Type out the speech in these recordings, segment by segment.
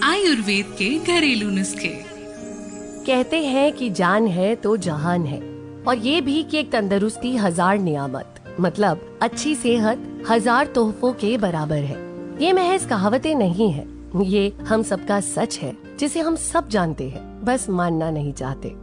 आयुर्वेद के घरेलू नुस्खे। कहते हैं कि जान है तो जहान है, और ये भी कि एक तंदुरुस्ती हजार नियामत, मतलब अच्छी सेहत हजार तोहफों के बराबर है। ये महज कहावतें नहीं है, ये हम सबका सच है जिसे हम सब जानते हैं, बस मानना नहीं चाहते।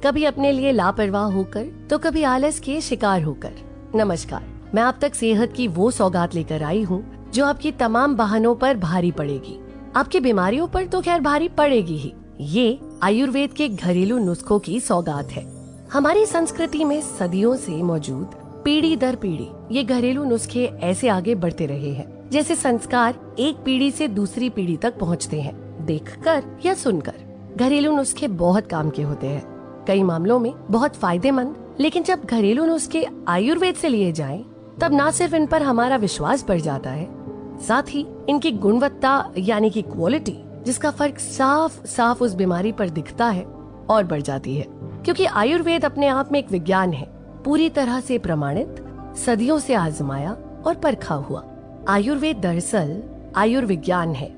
कभी अपने लिए लापरवाह होकर तो कभी आलस के शिकार होकर। नमस्कार, मैं आप तक सेहत की वो सौगात लेकर आई हूँ जो आपकी तमाम बहानों पर भारी पड़ेगी। आपकी बीमारियों पर तो खैर भारी पड़ेगी ही। ये आयुर्वेद के घरेलू नुस्खों की सौगात है। हमारी संस्कृति में सदियों से मौजूद पीढ़ी दर पीढ़ी ये घरेलू नुस्खे ऐसे आगे बढ़ते रहे हैं जैसे संस्कार एक पीढ़ी से दूसरी पीढ़ी तक पहुंचते हैं। देखकर या सुनकर घरेलू नुस्खे बहुत काम के होते हैं, कई मामलों में बहुत फायदेमंद। लेकिन जब घरेलू नुस्खे आयुर्वेद से लिए जाएं, तब न सिर्फ इन पर हमारा विश्वास बढ़ जाता है, साथ ही इनकी गुणवत्ता यानी कि क्वालिटी, जिसका फर्क साफ साफ उस बीमारी पर दिखता है, और बढ़ जाती है। क्योंकि आयुर्वेद अपने आप में एक विज्ञान है, पूरी तरह से प्रमाणित, सदियों से आजमाया और परखा हुआ। आयुर्वेद दरअसल आयुर्विज्ञान है,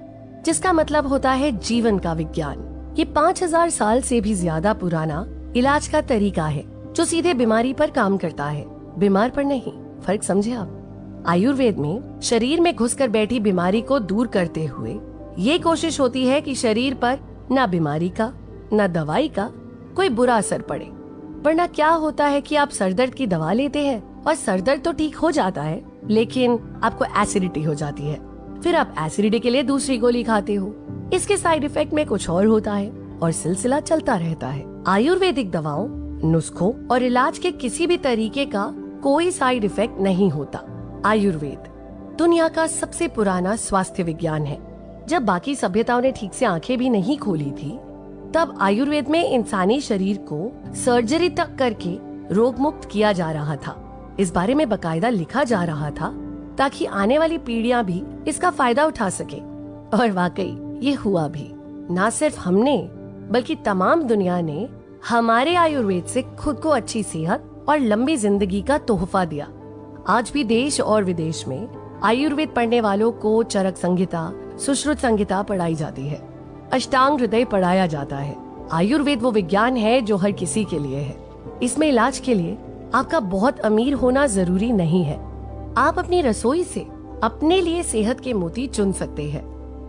जिसका मतलब होता है जीवन का विज्ञान। ये 5000 साल से भी ज्यादा पुराना इलाज का तरीका है जो सीधे बीमारी पर काम करता है, बीमार पर नहीं। फर्क समझे आप? आयुर्वेद में शरीर में घुसकर बैठी बीमारी को दूर करते हुए ये कोशिश होती है कि शरीर पर न बीमारी का न दवाई का कोई बुरा असर पड़े। वरना क्या होता है कि आप सरदर्द की दवा लेते हैं और सरदर्द तो ठीक हो जाता है, लेकिन आपको एसिडिटी हो जाती है। फिर आप एसिडिटी के लिए दूसरी गोली खाते हो, इसके साइड इफेक्ट में कुछ और होता है और सिलसिला चलता रहता है। आयुर्वेदिक दवाओं, नुस्खों और इलाज के किसी भी तरीके का कोई साइड इफेक्ट नहीं होता। आयुर्वेद दुनिया का सबसे पुराना स्वास्थ्य विज्ञान है। जब बाकी सभ्यताओं ने ठीक से आंखें भी नहीं खोली थी, तब आयुर्वेद में इंसानी शरीर को सर्जरी तक करके रोग मुक्त किया जा रहा था। इस बारे में बकायदा लिखा जा रहा था ताकि आने वाली पीढ़ियां भी इसका फायदा उठा सके। और वाकई ये हुआ भी। न सिर्फ हमने बल्कि तमाम दुनिया ने हमारे आयुर्वेद से खुद को अच्छी सेहत और लंबी जिंदगी का तोहफा दिया। आज भी देश और विदेश में आयुर्वेद पढ़ने वालों को चरक संहिता, सुश्रुत संहिता पढ़ाई जाती है, अष्टांग हृदय पढ़ाया जाता है। आयुर्वेद वो विज्ञान है जो हर किसी के लिए है। इसमें इलाज के लिए आपका बहुत अमीर होना जरूरी नहीं है। आप अपनी रसोई से अपने लिए सेहत के मोती चुन सकते हैं।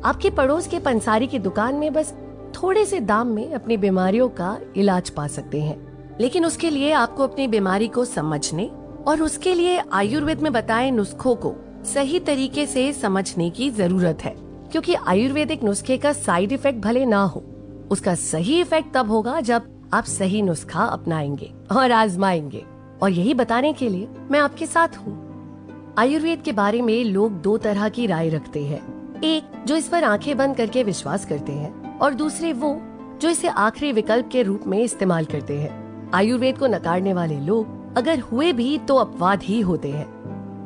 आपके पड़ोस के पंसारी की दुकान में बस थोड़े से दाम में अपनी बीमारियों का इलाज पा सकते हैं। लेकिन उसके लिए आपको अपनी बीमारी को समझने और उसके लिए आयुर्वेद में बताए नुस्खों को सही तरीके से समझने की जरूरत है। क्योंकि आयुर्वेदिक नुस्खे का साइड इफेक्ट भले ना हो, उसका सही इफेक्ट तब होगा जब आप सही नुस्खा अपनाएंगे और आजमाएंगे। और यही बताने के लिए मैं आपके साथ हूँ। आयुर्वेद के बारे में लोग दो तरह की राय रखते हैं। एक जो इस पर आंखें बंद करके विश्वास करते हैं, और दूसरे वो जो इसे आखिरी विकल्प के रूप में इस्तेमाल करते हैं। आयुर्वेद को नकारने वाले लोग अगर हुए भी तो अपवाद ही होते हैं।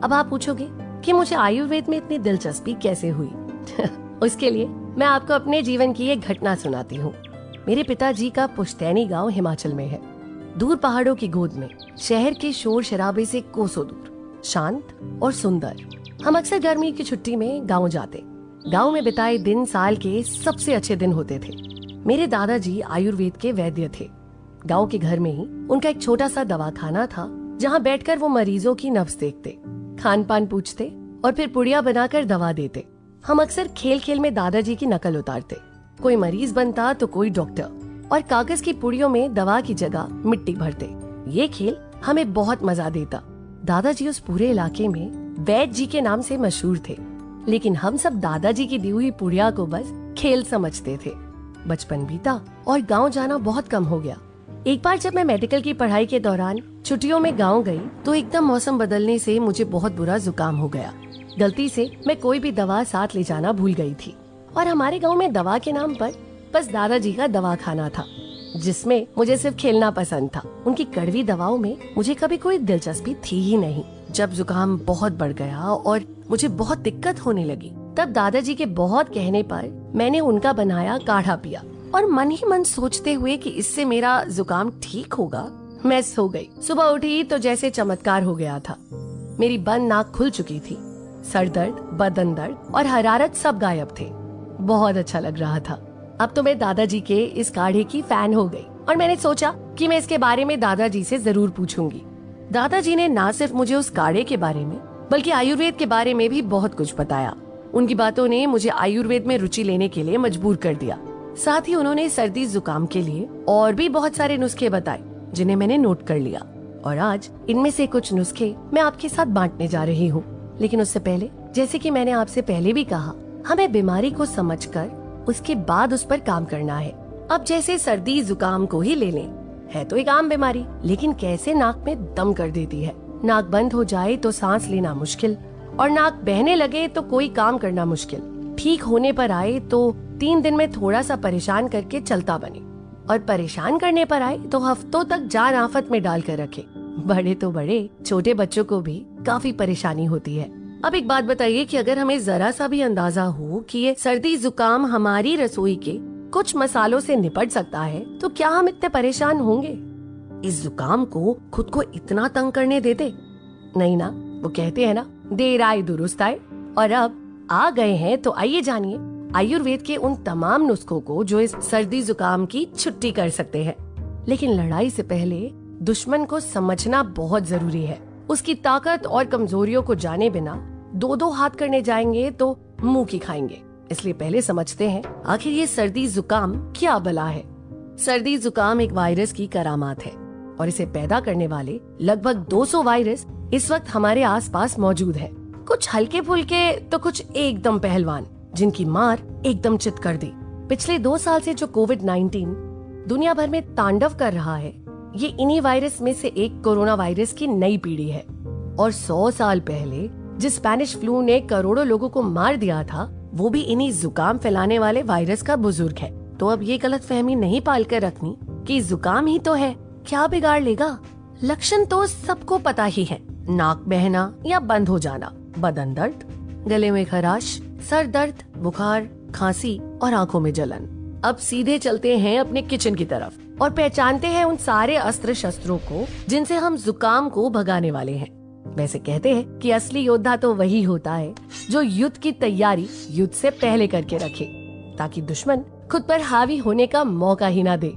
अब आप पूछोगे कि मुझे आयुर्वेद में इतनी दिलचस्पी कैसे हुई? उसके लिए मैं आपको अपने जीवन की एक घटना सुनाती हूँ। मेरे पिताजी का पुश्तैनी गांव हिमाचल में है, दूर पहाड़ों की गोद में, शहर के शोर शराबे से कोसों दूर, शांत और सुंदर। हम अक्सर गर्मी की छुट्टी में गाँव जाते। गाँव में बिताए दिन साल के सबसे अच्छे दिन होते थे। मेरे दादाजी आयुर्वेद के वैद्य थे। गांव के घर में ही उनका एक छोटा सा दवाखाना था, जहां बैठकर वो मरीजों की नब्ज देखते, खान पान पूछते और फिर पुड़िया बनाकर दवा देते। हम अक्सर खेल खेल में दादाजी की नकल उतारते। कोई मरीज बनता तो कोई डॉक्टर, और कागज की पुड़ियों में दवा की जगह मिट्टी भरते। ये खेल हमें बहुत मजा देता। दादाजी उस पूरे इलाके में वैद्य जी के नाम से मशहूर थे, लेकिन हम सब दादाजी की दी हुई पुड़िया को बस खेल समझते थे। बचपन बीता और गाँव जाना बहुत कम हो गया। एक बार जब मैं मेडिकल की पढ़ाई के दौरान छुट्टियों में गांव गई, तो एकदम मौसम बदलने से मुझे बहुत बुरा जुकाम हो गया। गलती से मैं कोई भी दवा साथ ले जाना भूल गई थी, और हमारे गांव में दवा के नाम पर बस दादाजी का दवाखाना था, जिसमें मुझे सिर्फ खेलना पसंद था। उनकी कड़वी दवाओं में मुझे कभी कोई दिलचस्पी थी ही नहीं। जब जुकाम बहुत बढ़ गया और मुझे बहुत दिक्कत होने लगी, तब दादाजी के बहुत कहने पर मैंने उनका बनाया काढ़ा पिया, और मन ही मन सोचते हुए कि इससे मेरा जुकाम ठीक होगा, मैं सो गई। सुबह उठी तो जैसे चमत्कार हो गया था। मेरी बंद नाक खुल चुकी थी, सर दर्द, बदन दर्द और हरारत सब गायब थे। बहुत अच्छा लग रहा था। अब तो मैं दादाजी के इस काढ़े की फैन हो गई और मैंने सोचा कि मैं इसके बारे में दादाजी से जरूर पूछूंगी। दादाजी ने ना सिर्फ मुझे उस काढ़े के बारे में बल्कि आयुर्वेद के बारे में भी बहुत कुछ बताया। उनकी बातों ने मुझे आयुर्वेद में रुचि लेने के लिए मजबूर कर दिया। साथ ही उन्होंने सर्दी जुकाम के लिए और भी बहुत सारे नुस्खे बताए जिन्हें मैंने नोट कर लिया और आज इनमें से कुछ नुस्खे मैं आपके साथ बांटने जा रही हूँ। लेकिन उससे पहले, जैसे कि मैंने आपसे पहले भी कहा, हमें बीमारी को समझकर उसके बाद उस पर काम करना है। अब जैसे सर्दी जुकाम को ही ले लें, है तो एक आम बीमारी, लेकिन कैसे नाक में दम कर देती है। नाक बंद हो जाए तो सांस लेना मुश्किल और नाक बहने लगे तो कोई काम करना मुश्किल। ठीक होने पर आए तो 3 दिन में थोड़ा सा परेशान करके चलता बने और परेशान करने पर आए तो हफ्तों तक जान आफत में डाल कर रखे। बड़े तो बड़े, छोटे बच्चों को भी काफी परेशानी होती है। अब एक बात बताइए कि अगर हमें जरा सा भी अंदाजा हो कि ये सर्दी जुकाम हमारी रसोई के कुछ मसालों से निपट सकता है तो क्या हम इतने परेशान होंगे? इस जुकाम को खुद को इतना तंग करने देते? नहीं ना। वो कहते हैं ना, देर आए दुरुस्त आए। और अब आ गए हैं तो आइए जानिए आयुर्वेद के उन तमाम नुस्खों को जो इस सर्दी जुकाम की छुट्टी कर सकते हैं। लेकिन लड़ाई से पहले दुश्मन को समझना बहुत जरूरी है। उसकी ताकत और कमजोरियों को जाने बिना 2-2 हाथ करने जाएंगे तो मुंह की खाएंगे। इसलिए पहले समझते हैं आखिर ये सर्दी जुकाम क्या बला है। सर्दी जुकाम एक वायरस की करामात है और इसे पैदा करने वाले लगभग 200 वायरस इस वक्त हमारे आसपास मौजूद हैं। कुछ हल्के फुल्के तो कुछ एकदम पहलवान, जिनकी मार एकदम चित कर दी। पिछले 2 साल से जो कोविड-19 दुनिया भर में तांडव कर रहा है, ये इन्हीं वायरस में से एक कोरोना वायरस की नई पीढ़ी है। और 100 साल पहले जिस स्पेनिश फ्लू ने करोड़ों लोगों को मार दिया था, वो भी इन्हीं जुकाम फैलाने वाले वायरस का बुजुर्ग है। तो अब ये गलतफहमी नहीं पाल कर रखनी कि जुकाम ही तो है, क्या बिगाड़ लेगा। लक्षण तो सबको पता ही है, नाक बहना या बंद हो जाना, बदन दर्द, गले में खराश, सर दर्द, बुखार, खांसी और आंखों में जलन। अब सीधे चलते हैं अपने किचन की तरफ और पहचानते हैं उन सारे अस्त्र शस्त्रों को जिनसे हम जुकाम को भगाने वाले हैं। वैसे कहते हैं कि असली योद्धा तो वही होता है जो युद्ध की तैयारी युद्ध से पहले करके रखे, ताकि दुश्मन खुद पर हावी होने का मौका ही ना दे।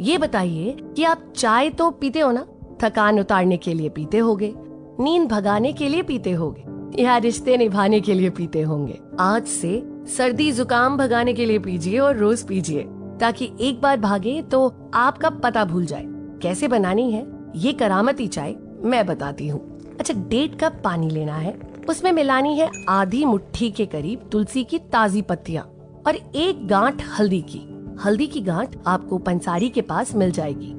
ये बताइए कि आप चाय तो पीते हो ना? थकान उतारने के लिए पीते होगे, नींद भगाने के लिए पीते होगे या रिश्ते निभाने के लिए पीते होंगे। आज से सर्दी जुकाम भगाने के लिए पीजिए और रोज पीजिए, ताकि एक बार भागे तो आपका पता भूल जाए। कैसे बनानी है ये करामती चाय मैं बताती हूँ। अच्छा, 1.5 कप पानी लेना है, उसमें मिलानी है आधी मुट्ठी के करीब तुलसी की ताजी पत्तियाँ और 1 गांठ हल्दी की। हल्दी की गांठ आपको पंसारी के पास मिल जाएगी।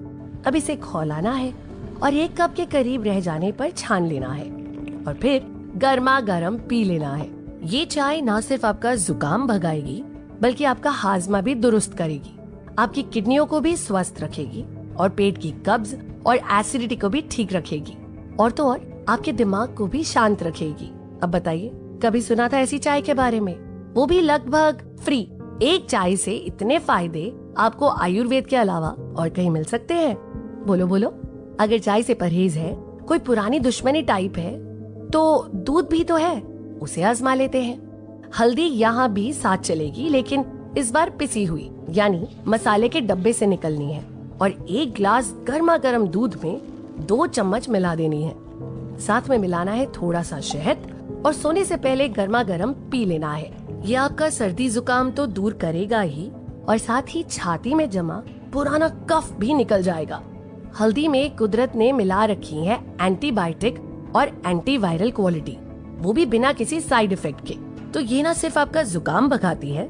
अब इसे खौलाना है और 1 कप के करीब रह जाने पर छान लेना है और फिर गर्मा गर्म पी लेना है। ये चाय ना सिर्फ आपका जुकाम भगाएगी बल्कि आपका हाजमा भी दुरुस्त करेगी, आपकी किडनियों को भी स्वस्थ रखेगी और पेट की कब्ज और एसिडिटी को भी ठीक रखेगी और तो और आपके दिमाग को भी शांत रखेगी। अब बताइए, कभी सुना था ऐसी चाय के बारे में? वो भी लगभग फ्री। एक चाय से इतने फायदे आपको आयुर्वेद के अलावा और कहीं मिल सकते हैं? बोलो बोलो। अगर चाय से परहेज है, कोई पुरानी दुश्मनी टाइप है, तो दूध भी तो है, उसे आजमा लेते हैं। हल्दी यहाँ भी साथ चलेगी, लेकिन इस बार पिसी हुई, यानी मसाले के डब्बे से निकलनी है और 1 ग्लास गर्मा गर्म दूध में 2 चम्मच मिला देनी है। साथ में मिलाना है थोड़ा सा शहद और सोने से पहले गर्मा गर्म पी लेना है। ये आपका सर्दी जुकाम तो दूर करेगा ही और साथ ही छाती में जमा पुराना कफ भी निकल जाएगा। हल्दी में कुदरत ने मिला रखी है एंटीबायोटिक और एंटीवायरल क्वालिटी, वो भी बिना किसी साइड इफेक्ट के। तो ये ना सिर्फ आपका जुकाम भगाती है,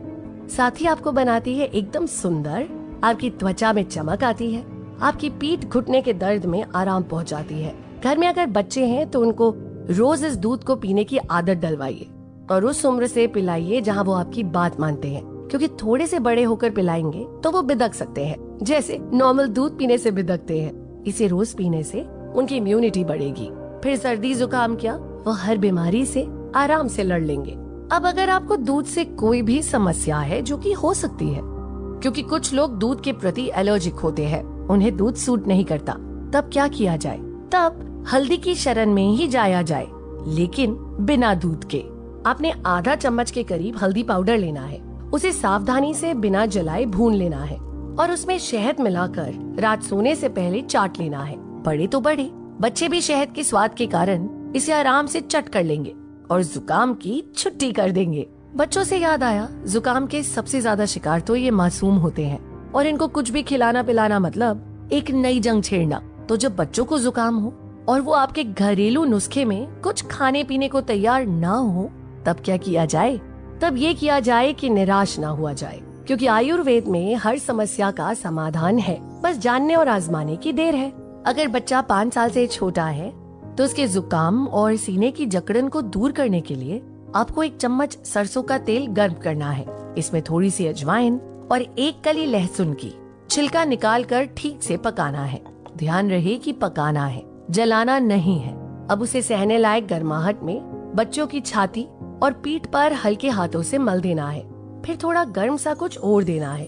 साथ ही आपको बनाती है एकदम सुंदर, आपकी त्वचा में चमक आती है, आपकी पीठ घुटने के दर्द में आराम पहुंचाती है। घर में अगर बच्चे हैं तो उनको रोज इस दूध को पीने की आदत डलवाइए और उस उम्र से पिलाइए जहां वो आपकी बात मानते हैं, क्योंकि थोड़े से बड़े होकर पिलाएंगे तो वो बिदक सकते हैं, जैसे नॉर्मल दूध पीने से बिदकते हैं। इसे रोज पीने से उनकी इम्यूनिटी बढ़ेगी। फिर सर्दी जुकाम क्या, वो हर बीमारी से आराम से लड़ लेंगे। अब अगर आपको दूध से कोई भी समस्या है, जो कि हो सकती है, क्योंकि कुछ लोग दूध के प्रति एलर्जिक होते हैं, उन्हें दूध सूट नहीं करता, तब क्या किया जाए? तब हल्दी की शरण में ही जाया जाए, लेकिन बिना दूध के। आपने आधा चम्मच के करीब हल्दी पाउडर लेना है, उसे सावधानी से बिना जलाए भून लेना है और उसमें शहद मिलाकर रात सोने से पहले चाट लेना है। बड़े तो बड़े, बच्चे भी शहद के स्वाद के कारण इसे आराम से चट कर लेंगे और जुकाम की छुट्टी कर देंगे। बच्चों से याद आया, जुकाम के सबसे ज्यादा शिकार तो ये मासूम होते हैं और इनको कुछ भी खिलाना पिलाना मतलब एक नई जंग छेड़ना। तो जब बच्चों को जुकाम हो और वो आपके घरेलू नुस्खे में कुछ खाने पीने को तैयार ना हो, तब क्या किया जाए? तब ये किया जाए कि निराश ना हुआ जाए, क्योंकि आयुर्वेद में हर समस्या का समाधान है, बस जानने और आजमाने की देर है। अगर बच्चा 5 साल से छोटा है तो उसके जुकाम और सीने की जकड़न को दूर करने के लिए आपको 1 चम्मच सरसों का तेल गर्म करना है। इसमें थोड़ी सी अजवाइन और 1 कली लहसुन की छिलका निकालकर ठीक से पकाना है। ध्यान रहे कि पकाना है, जलाना नहीं है। अब उसे सहने लायक गर्माहट में बच्चों की छाती और पीठ पर हल्के हाथों से मल देना है। फिर थोड़ा गर्म सा कुछ और देना है।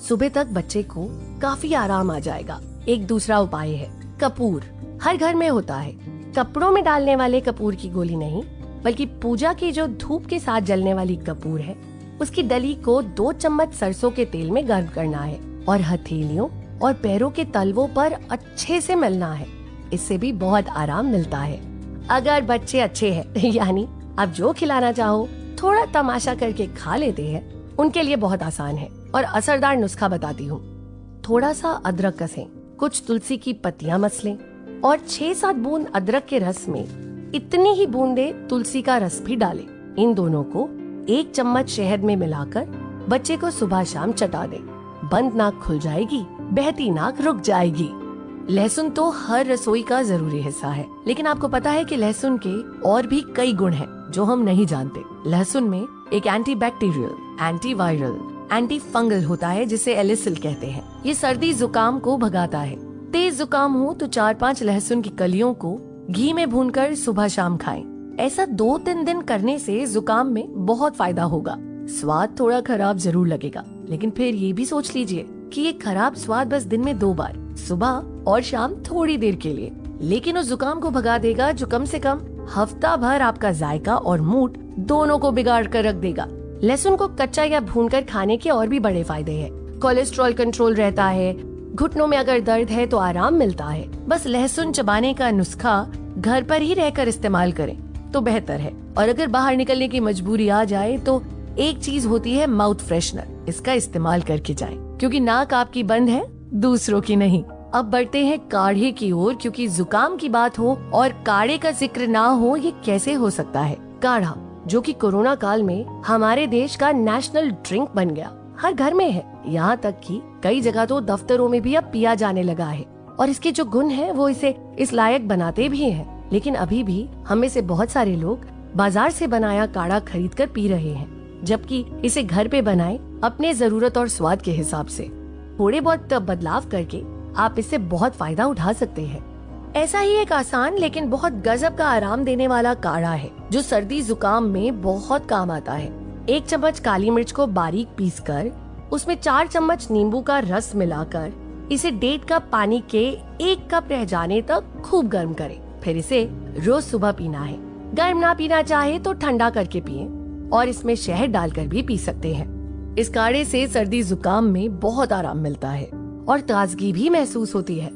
सुबह तक बच्चे को काफी आराम आ जाएगा। एक दूसरा उपाय है कपूर। हर घर में होता है। कपड़ों में डालने वाले कपूर की गोली नहीं, बल्कि पूजा की जो धूप के साथ जलने वाली कपूर है, उसकी डली को 2 चम्मच सरसों के तेल में गर्म करना है और हथेलियों और पैरों के तलवों पर अच्छे से मलना है। इससे भी बहुत आराम मिलता है। अगर बच्चे अच्छे हैं यानी आप जो खिलाना चाहो थोड़ा तमाशा करके खा लेते हैं, उनके लिए बहुत आसान है और असरदार नुस्खा बताती हूँ। थोड़ा सा अदरक कसें, कुछ तुलसी की पत्तियां मसलें और 6-7 बूंद अदरक के रस में इतनी ही बूंदे तुलसी का रस भी डालें। इन दोनों को 1 चम्मच शहद में मिलाकर बच्चे को सुबह शाम चटा दें। बंद नाक खुल जाएगी, बहती नाक रुक जाएगी। लहसुन तो हर रसोई का जरूरी हिस्सा है, लेकिन आपको पता है कि लहसुन के और भी कई गुण हैं जो हम नहीं जानते। लहसुन में एक एंटीबैक्टीरियल, एंटीवायरल, एंटी फंगल होता है जिसे एलिसिल कहते हैं। ये सर्दी जुकाम को भगाता है। तेज जुकाम हो तो 4-5 लहसुन की कलियों को घी में भूनकर सुबह शाम खाएं। ऐसा 2-3 दिन करने से जुकाम में बहुत फायदा होगा। स्वाद थोड़ा खराब जरूर लगेगा, लेकिन फिर ये भी सोच लीजिए कि ये खराब स्वाद बस दिन में 2 बार, सुबह और शाम थोड़ी देर के लिए, लेकिन उस जुकाम को भगा देगा जो कम से कम हफ्ता भर आपका जायका और मूड दोनों को बिगाड़ कर रख देगा। लहसुन को कच्चा या भूनकर खाने के और भी बड़े फायदे हैं। कोलेस्ट्रॉल कंट्रोल रहता है, घुटनों में अगर दर्द है तो आराम मिलता है। बस लहसुन चबाने का नुस्खा घर पर ही रहकर इस्तेमाल करें तो बेहतर है। और अगर बाहर निकलने की मजबूरी आ जाए तो एक चीज होती है माउथ फ्रेशनर, इसका इस्तेमाल करके जाएं, क्योंकि नाक आपकी बंद है, दूसरों की नहीं। अब बढ़ते हैं काढ़े की ओर, क्योंकि जुकाम की बात हो और काढ़े का जिक्र ना हो, ये कैसे हो सकता है। काढ़ा, जो कि कोरोना काल में हमारे देश का नेशनल ड्रिंक बन गया, हर घर में है। यहाँ तक कि कई जगह तो दफ्तरों में भी अब पिया जाने लगा है और इसके जो गुण हैं वो इसे इस लायक बनाते भी हैं। लेकिन अभी भी हम में से बहुत सारे लोग बाजार से बनाया काढ़ा खरीद कर पी रहे हैं, जबकि इसे घर पे बनाएं अपने जरूरत और स्वाद के हिसाब से। थोड़े बहुत बदलाव करके आप इससे बहुत फायदा उठा सकते हैं। ऐसा ही एक आसान लेकिन बहुत गजब का आराम देने वाला काढ़ा है जो सर्दी जुकाम में बहुत काम आता है। 1 चम्मच काली मिर्च को बारीक पीसकर उसमें 4 चम्मच नींबू का रस मिलाकर इसे 1.5 कप पानी के 1 कप रह जाने तक खूब गर्म करें। फिर इसे रोज सुबह पीना है। गर्म ना पीना चाहे तो ठंडा करके पिए और इसमें शहद डालकर भी पी सकते हैं। इस काढ़े से सर्दी जुकाम में बहुत आराम मिलता है और ताजगी भी महसूस होती है।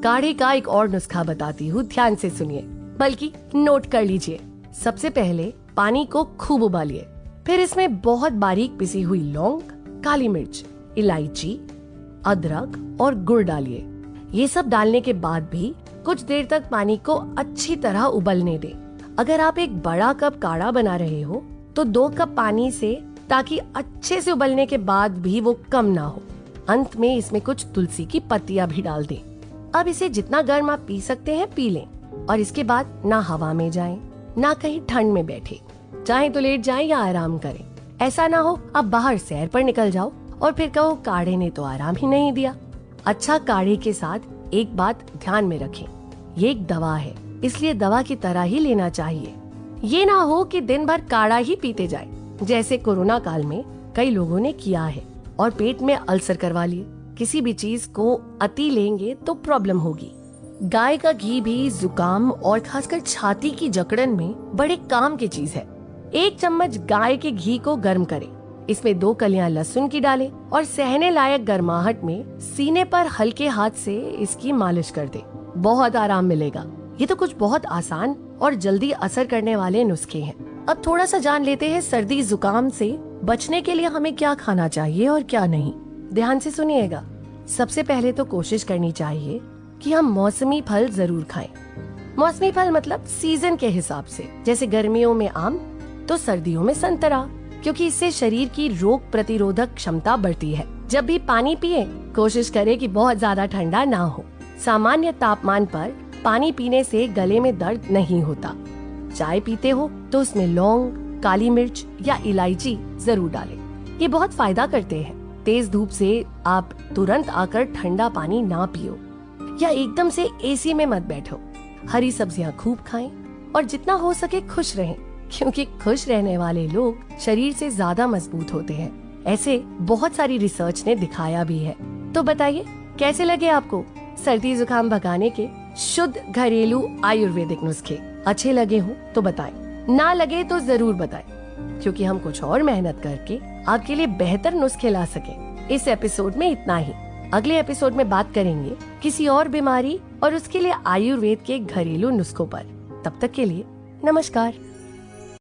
काढ़े का एक और नुस्खा बताती हूँ, ध्यान से सुनिए, बल्कि नोट कर लीजिए। सबसे पहले पानी को खूब उबालिए, फिर इसमें बहुत बारीक पिसी हुई लौंग, काली मिर्च, इलायची, अदरक और गुड़ डालिए। ये सब डालने के बाद भी कुछ देर तक पानी को अच्छी तरह उबलने दें। अगर आप एक बड़ा कप काढ़ा बना रहे हो तो 2 कप पानी से, ताकि अच्छे से उबलने के बाद भी वो कम ना हो। अंत में इसमें कुछ तुलसी की पत्तियां भी डाल दें। अब इसे जितना गर्म आप पी सकते हैं पी लें और इसके बाद ना हवा में जाएं, ना कहीं ठंड में बैठे। चाहे तो लेट जाएं या आराम करें। ऐसा ना हो आप बाहर सैर पर निकल जाओ और फिर कहो काढ़े ने तो आराम ही नहीं दिया। अच्छा, काढ़े के साथ एक बात ध्यान में रखें, ये एक दवा है, इसलिए दवा की तरह ही लेना चाहिए। ये ना हो कि दिन भर काढ़ा ही पीते जाए, जैसे कोरोना काल में कई लोगों ने किया है और पेट में अल्सर करवा लिए। किसी भी चीज को अति लेंगे तो प्रॉब्लम होगी। गाय का घी भी जुकाम और खासकर छाती की जकड़न में बड़े काम की चीज है। 1 चम्मच गाय के घी को गर्म करें, इसमें 2 कलियां लहसुन की डालें और सहने लायक गर्माहट में सीने पर हल्के हाथ से इसकी मालिश कर दे। बहुत आराम मिलेगा। ये तो कुछ बहुत आसान और जल्दी असर करने वाले नुस्खे हैं। अब थोड़ा सा जान लेते हैं सर्दी जुकाम से बचने के लिए हमें क्या खाना चाहिए और क्या नहीं। ध्यान से सुनिएगा। सबसे पहले तो कोशिश करनी चाहिए कि हम मौसमी फल जरूर खाएं। मौसमी फल मतलब सीजन के हिसाब से, जैसे गर्मियों में आम तो सर्दियों में संतरा, क्योंकि इससे शरीर की रोग प्रतिरोधक क्षमता बढ़ती है। जब भी पानी पिए कोशिश करें कि बहुत ज्यादा ठंडा ना हो। सामान्य तापमान पर पानी पीने से गले में दर्द नहीं होता। चाय पीते हो तो उसमें लौंग, काली मिर्च या इलायची जरूर डालें। ये बहुत फायदा करते हैं। तेज धूप से आप तुरंत आकर ठंडा पानी ना पियो या एकदम से एसी में मत बैठो। हरी सब्जियां खूब खाएं और जितना हो सके खुश रहें, क्योंकि खुश रहने वाले लोग शरीर से ज्यादा मजबूत होते हैं। ऐसे बहुत सारी रिसर्च ने दिखाया भी है। तो बताइए कैसे लगे आपको सर्दी जुकाम भगाने के शुद्ध घरेलू आयुर्वेदिक नुस्खे? अच्छे लगे हो तो बताएं, ना लगे तो जरूर बताएं, क्योंकि हम कुछ और मेहनत करके आपके लिए बेहतर नुस्खे ला सकें। इस एपिसोड में इतना ही। अगले एपिसोड में बात करेंगे किसी और बीमारी और उसके लिए आयुर्वेद के घरेलू नुस्खों पर। तब तक के लिए नमस्कार।